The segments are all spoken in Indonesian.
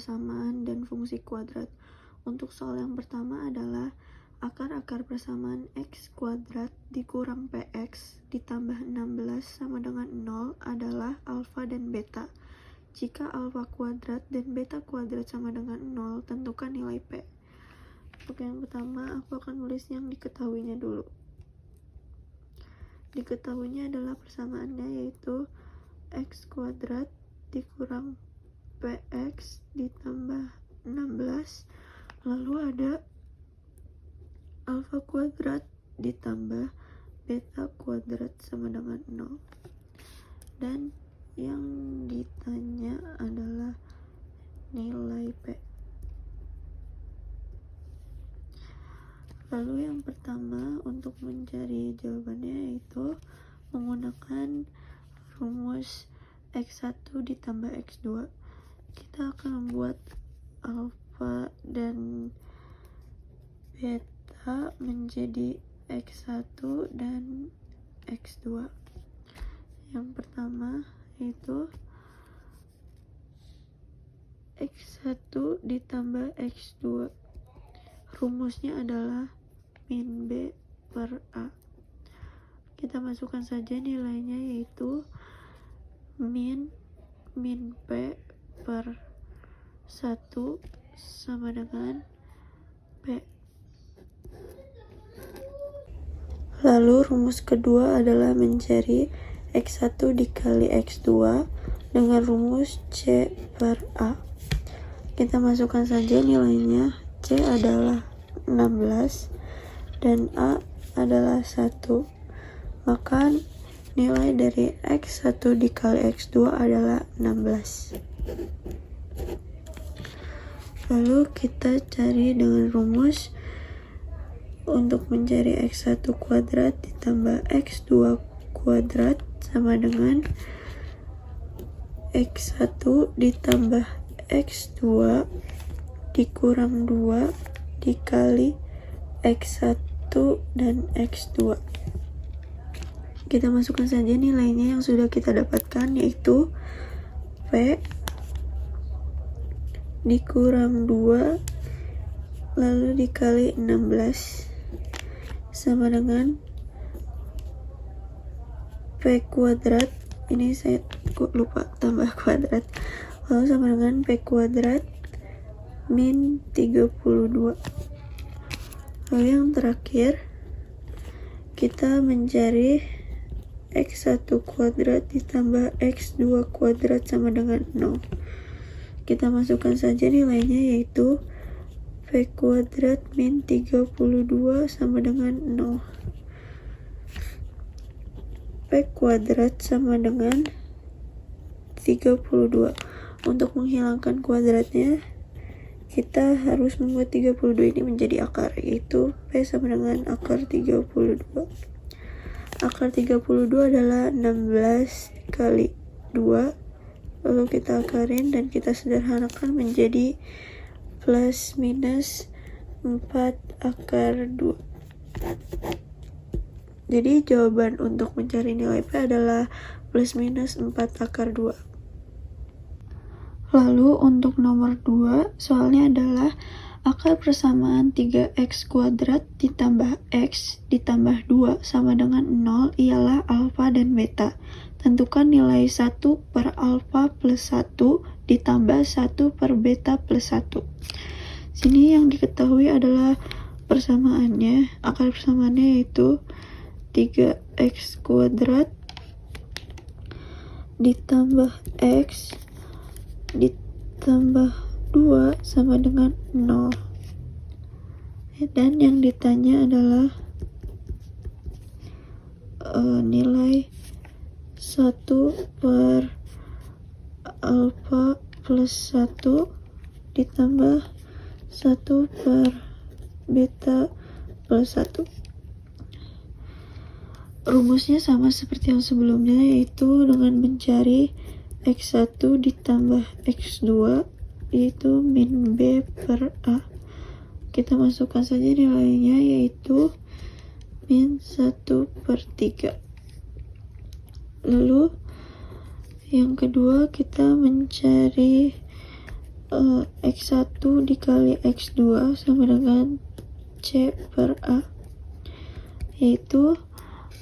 persamaan dan fungsi kuadrat. Untuk soal yang pertama adalah akar-akar persamaan x kuadrat dikurang px ditambah 16 sama dengan 0 adalah alfa dan beta. Jika alfa kuadrat dan beta kuadrat sama dengan 0, tentukan nilai p. Untuk yang pertama, aku akan nulis yang diketahuinya dulu. Diketahuinya adalah persamaannya yaitu x kuadrat dikurang px ditambah 16, lalu ada alfa kuadrat ditambah beta kuadrat sama dengan 0, dan yang ditanya adalah nilai p. Lalu yang pertama, untuk mencari jawabannya yaitu menggunakan rumus x1 ditambah x2. Kita akan membuat alfa dan beta menjadi x1 dan x2. Yang pertama yaitu x1 ditambah x2. Rumusnya adalah min b per a. Kita masukkan saja nilainya yaitu min p per 1 sama dengan p. Lalu rumus kedua adalah mencari x1 dikali x2 dengan rumus c per a. Kita masukkan saja nilainya. C adalah 16 dan a adalah 1. Maka nilai dari x1 dikali x2 adalah 16. Lalu kita cari dengan rumus untuk mencari x1 kuadrat ditambah x2 kuadrat sama dengan x1 ditambah x2 dikurang 2 dikali x1 dan x2. Kita masukkan saja nilainya yang sudah kita dapatkan yaitu p dikurang 2 lalu dikali 16 sama dengan p kuadrat, ini saya lupa tambah kuadrat, lalu sama dengan p kuadrat min 32. Lalu yang terakhir kita mencari x1 kuadrat ditambah x2 kuadrat sama dengan 0. Kita masukkan saja nilainya yaitu p kuadrat min 32 sama dengan 0. P kuadrat sama dengan 32. Untuk menghilangkan kuadratnya, kita harus membuat 32 ini menjadi akar, yaitu P sama dengan akar 32. Akar 32 adalah 16 kali 2, lalu kita akarin dan kita sederhanakan menjadi plus minus 4 akar 2. Jadi jawaban untuk mencari nilai P adalah plus minus 4 akar 2. Lalu untuk nomor 2, soalnya adalah akar persamaan 3x kuadrat ditambah x ditambah 2 sama dengan 0 ialah alfa dan beta. Tentukan nilai 1 per alfa plus 1 ditambah 1 per beta plus 1. Sini yang diketahui adalah persamaannya. Akar persamaannya yaitu 3x kuadrat ditambah x ditambah 2 sama dengan 0. Dan yang ditanya adalah nilai 1 per alfa plus 1 ditambah 1 per beta plus 1. Rumusnya sama seperti yang sebelumnya, yaitu dengan mencari x1 ditambah x2 yaitu min b per a. Kita masukkan saja nilainya yaitu min 1 per 3. Lalu yang kedua kita mencari X1 dikali X2 sama dengan C per A, yaitu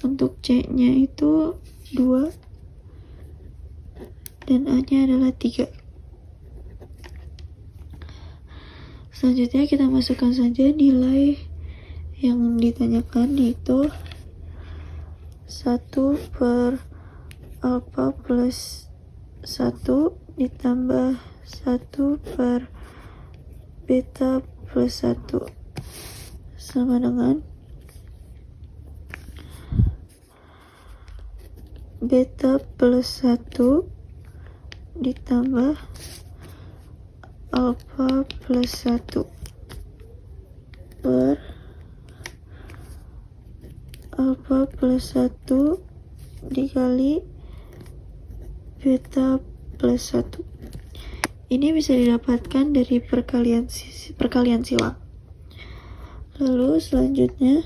untuk C nya itu 2 dan A nya adalah 3. Selanjutnya kita masukkan saja nilai yang ditanyakan, yaitu 1 per alpha plus 1 ditambah 1 per beta plus 1 sama dengan beta plus 1 ditambah alpha plus 1 per alpha plus 1 dikali beta plus 1. Ini bisa didapatkan dari perkalian silang. Lalu selanjutnya,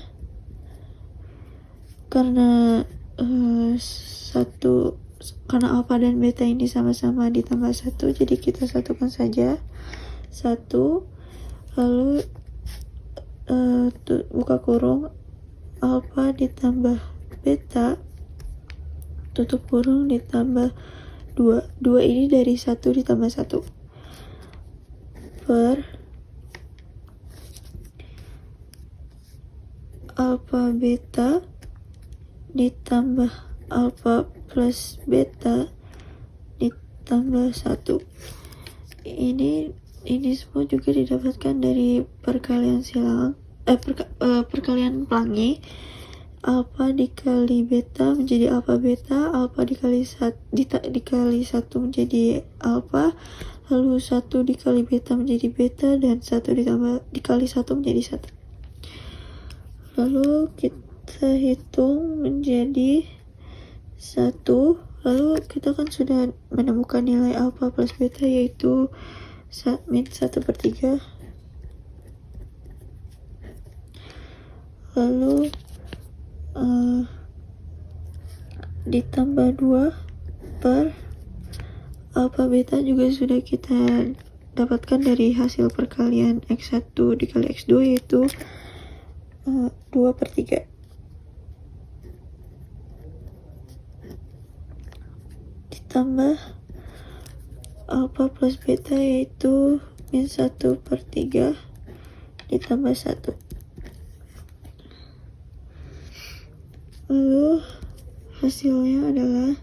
karena karena alpha dan beta ini sama-sama ditambah 1, jadi kita satukan saja 1, lalu buka kurung, alpha ditambah beta tutup kurung ditambah 2 ini dari 1 ditambah 1 per alpha beta ditambah alpha plus beta ditambah 1. Ini semua juga didapatkan dari perkalian silang, perkalian pelangi. Alpha dikali beta menjadi alpha beta, alpha dikali 1 menjadi alpha, lalu 1 dikali beta menjadi beta, dan 1 dikali 1 menjadi 1. Lalu kita hitung menjadi 1, lalu kita kan sudah menemukan nilai alpha plus beta, yaitu min 1/3. Lalu ditambah 2 per alpha beta juga sudah kita dapatkan dari hasil perkalian X1 dikali X2, yaitu 2/3. Ditambah alpha plus beta, yaitu min 1/3 ditambah 1. Lalu hasilnya adalah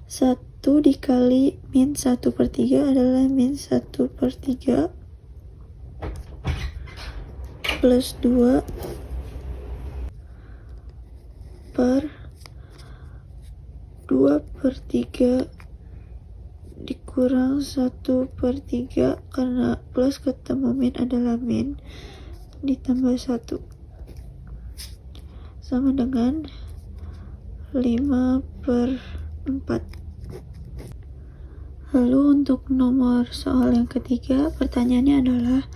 1 dikali min 1/3 adalah min 1/3 plus 2 per 2/3 dikurang 1/3, karena plus ketemu min adalah min, ditambah 1 sama dengan 5/4. Lalu untuk nomor soal yang ketiga, pertanyaannya adalah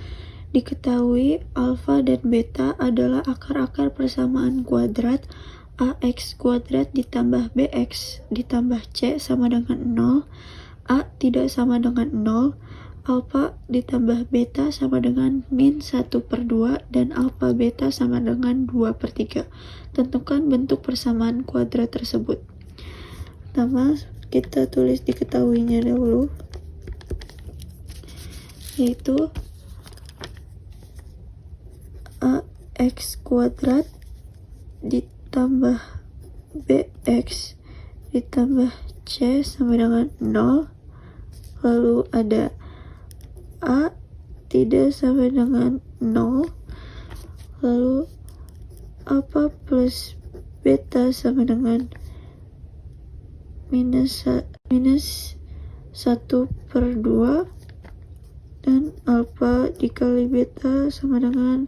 diketahui alfa dan beta adalah akar-akar persamaan kuadrat ax kuadrat ditambah bx ditambah c sama dengan 0, a tidak sama dengan 0, alfa ditambah beta sama dengan min 1/2, dan alfa beta sama dengan 2/3. Tentukan bentuk persamaan kuadrat tersebut. Pertama, kita tulis diketahuinya dahulu, yaitu ax kuadrat ditambah bx ditambah c sama dengan 0, lalu ada a tidak sama dengan 0, lalu alpha plus beta sama dengan minus 1/2, dan alpha dikali beta sama dengan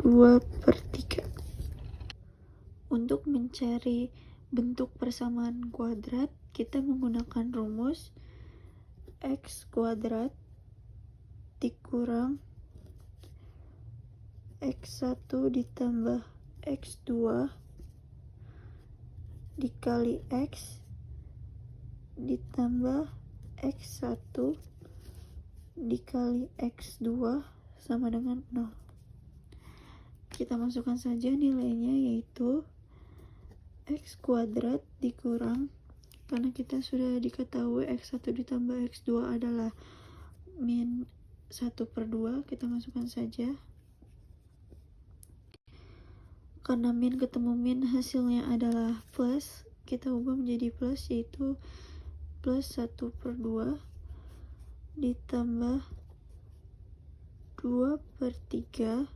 2/3. Untuk mencari bentuk persamaan kuadrat, kita menggunakan rumus x kuadrat dikurang x1 ditambah x2 dikali x ditambah x1 dikali X2 sama dengan 0. Kita masukkan saja nilainya, yaitu X kuadrat dikurang, karena kita sudah diketahui X1 ditambah X2 adalah min 1/2, kita masukkan saja. Karena min ketemu min hasilnya adalah plus, kita ubah menjadi plus, yaitu plus 1/2 ditambah 2/3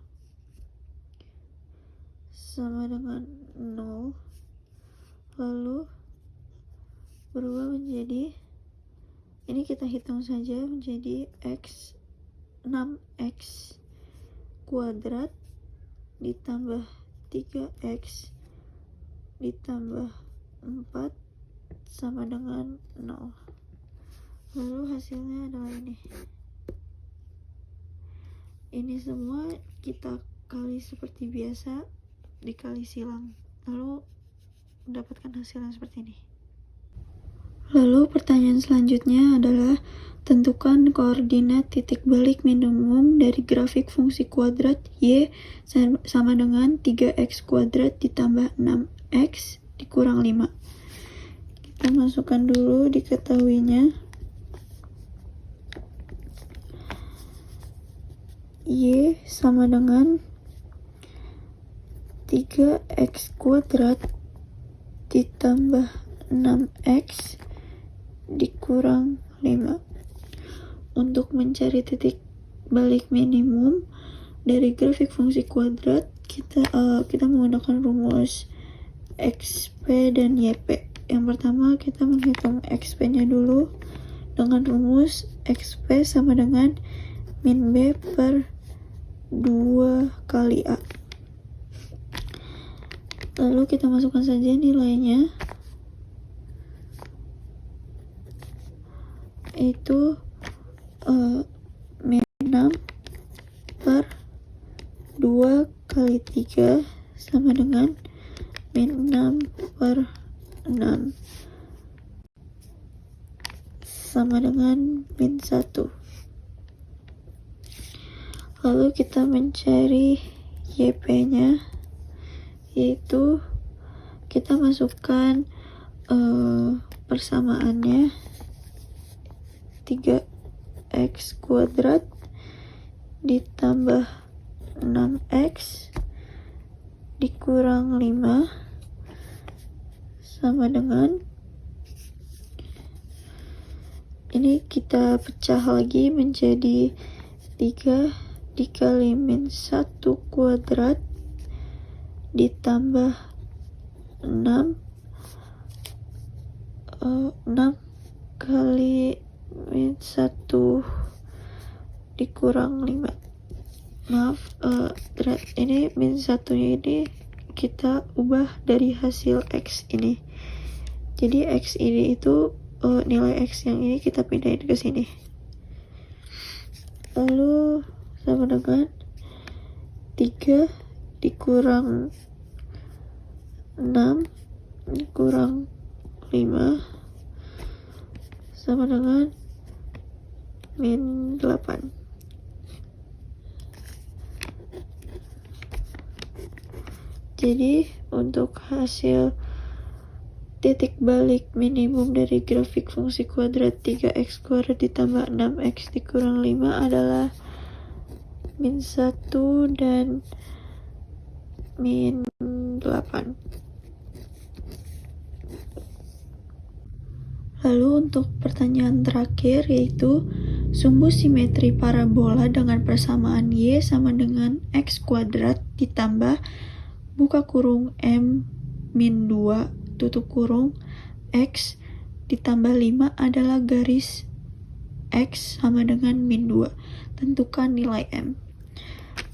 sama dengan 0, lalu berubah menjadi, ini kita hitung saja, menjadi 6x kuadrat ditambah 3x ditambah 4 sama dengan 0. Lalu hasilnya adalah ini. Ini semua kita kali seperti biasa, dikali silang, lalu mendapatkan hasil yang seperti ini. Lalu pertanyaan selanjutnya adalah tentukan koordinat titik balik minimum dari grafik fungsi kuadrat y sama dengan 3x kuadrat ditambah 6x dikurang 5. Kita masukkan dulu diketahuinya. Y sama dengan 3x kuadrat ditambah 6x dikurang 5. Untuk mencari titik balik minimum dari grafik fungsi kuadrat, kita menggunakan rumus XP dan YP. Yang pertama kita menghitung XP-nya dulu dengan rumus XP sama dengan min B per 2 kali A. Lalu kita masukkan saja nilainya, itu min 6 per 2 kali 3 sama dengan min 6 per 6 sama dengan min 1. Lalu kita mencari YP-nya, yaitu kita masukkan persamaannya 3x kuadrat ditambah 6x dikurang 5 sama dengan, ini kita pecah lagi menjadi 3 dikali min 1 kuadrat ditambah 6 kali min 1 dikurang 5. Maaf, ini min 1-nya ini kita ubah dari hasil X ini. Jadi X ini itu nilai X yang ini kita pindahin ke sini. Lalu sama dengan 3 dikurang 6 dikurang 5 sama dengan min 8. Jadi untuk hasil titik balik minimum dari grafik fungsi kuadrat 3x kuadrat ditambah 6x dikurang 5 adalah min 1 dan min 8. Lalu untuk pertanyaan terakhir, yaitu sumbu simetri parabola dengan persamaan y sama dengan x kuadrat ditambah buka kurung m min 2 tutup kurung x ditambah 5 adalah garis x sama dengan min 2. Tentukan nilai m.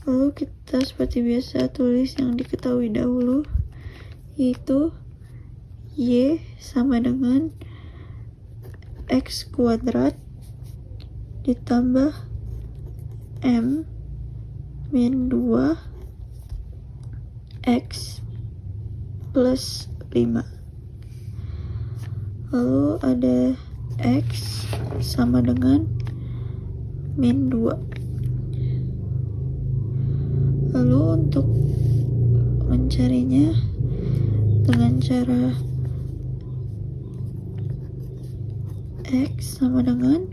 Lalu kita seperti biasa tulis yang diketahui dahulu, yaitu y sama dengan x kuadrat ditambah m min 2 x plus 5. Lalu ada x sama dengan min 2. Lalu untuk mencarinya dengan cara X sama dengan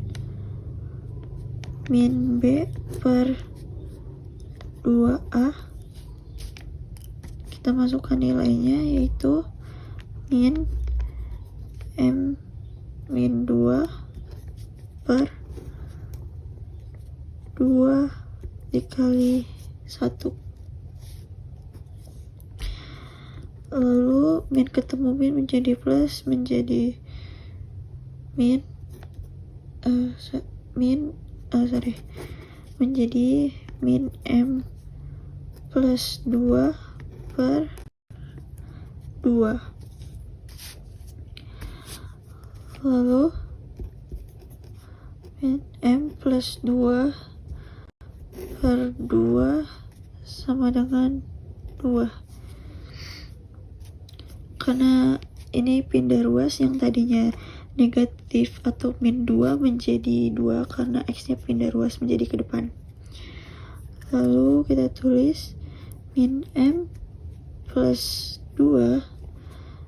min B per 2A, kita masukkan nilainya, yaitu min M min 2 per 2 dikali 1. Lalu min ketemu min menjadi plus, menjadi menjadi min M plus 2 per 2. Lalu min M plus 2 per 2 sama dengan 2. Karena ini pindah ruas, yang tadinya negatif atau min 2 menjadi 2 karena X nya pindah ruas menjadi ke depan. Lalu kita tulis min M plus 2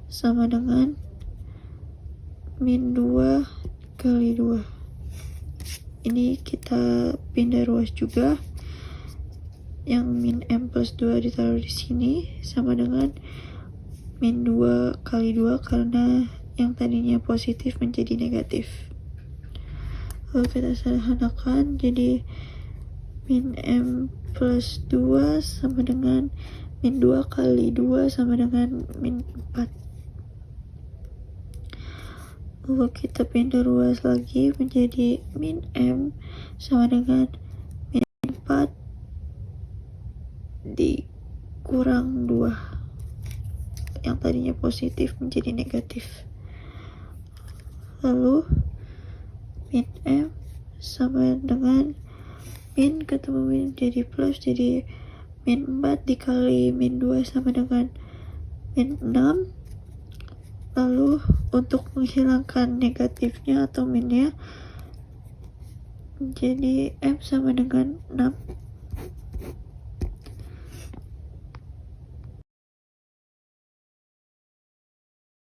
sama dengan min 2 kali 2. Ini kita pindah ruas juga, yang min M plus 2 ditaruh di sini sama dengan min 2 kali 2 karena yang tadinya positif menjadi negatif. Lalu kita sederhanakan, jadi min M plus 2 sama dengan min 2 kali 2 sama dengan min 4. Lalu kita pindah ruas lagi menjadi min M sama dengan min 4 dikurang 2, yang tadinya positif menjadi negatif. Lalu min M sama dengan min ketemu min jadi plus, jadi min 4 dikali min 2 sama dengan min 6. Lalu untuk menghilangkan negatifnya atau minnya, jadi M sama dengan 6